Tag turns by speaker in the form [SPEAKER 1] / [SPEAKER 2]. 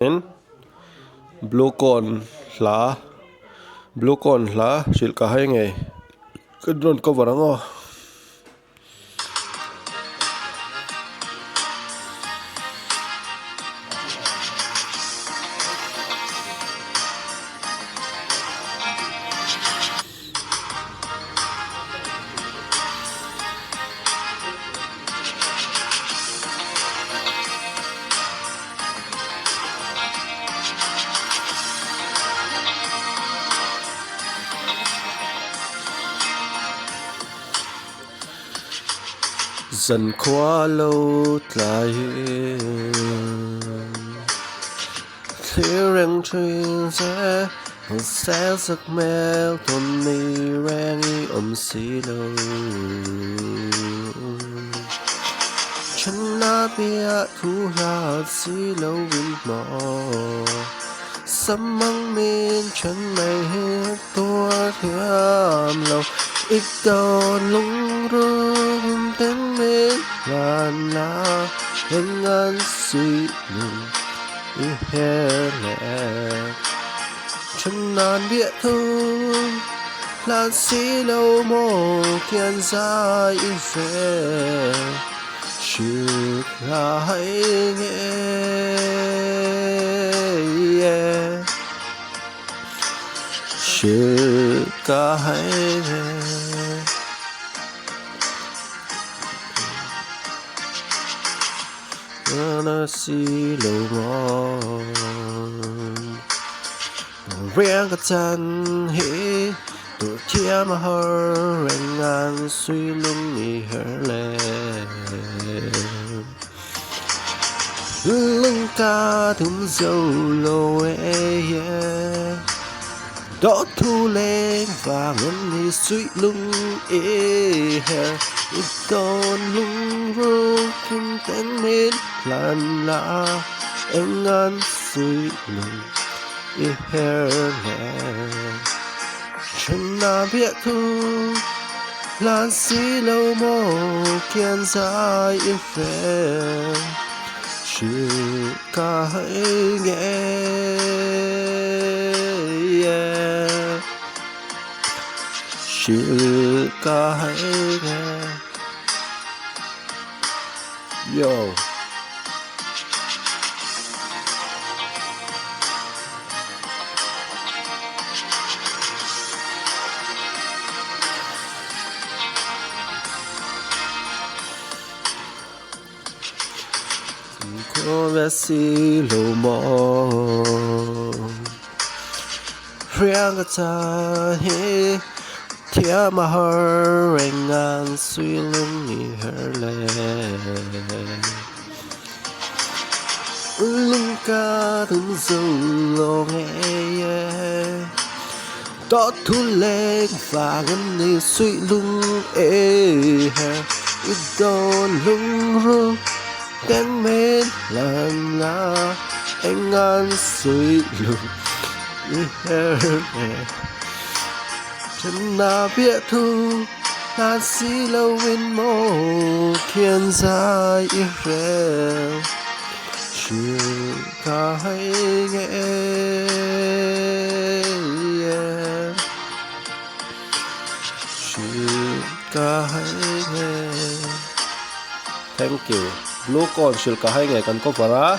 [SPEAKER 1] in blue corn hla Hrilh ka hai ngei kadron ko varango dần khóa lâu lại thế răng truyền sẽ giấc mơ thôn mi rang xí lâu chân na bia thu ra xí lâu vinh mò sắm măng min chân này hết tua thiam lâu ít đòn lung rung tiếng mến ngàn lá hình ngàn suy lùng ý hè lẹ chân nàn biết thương là xí lâu mô kiên ra ý phê chữ là hãy nghe chữ ca hãy nghe nó xí lâu mô riêng cả chân hĩ tuổi chia mà hơ rèn ngang suy lung nhị hở lệ lưng ca thum dâu lô đó thu lên và ngân đi suy lung hè ít đòn lung rô kim tên mến lan lạ em ngàn suy lung hè lẹ chân na biết thu là xí lâu mô kiên ra yêu phê chữ ca hãy nghe chữ ca hãy nghe yo có vẻ xí lâu mò riêng cả cha hi thia mà hơ rèn ngang suy lưng nhị hở lệ lưng ca thum dâu lo nghe đó thu lên và ngân đi suy lưng hè ít đòn lưng rung cánh mến lần là anh ngàn suy lùng chân na biết thu là xí lâu in mô kiên ra yêu rèo chữ ca hãy nghe chữ ca hãy nghe. Thank you. Blue corn Hrilh ka hai nge kan ko para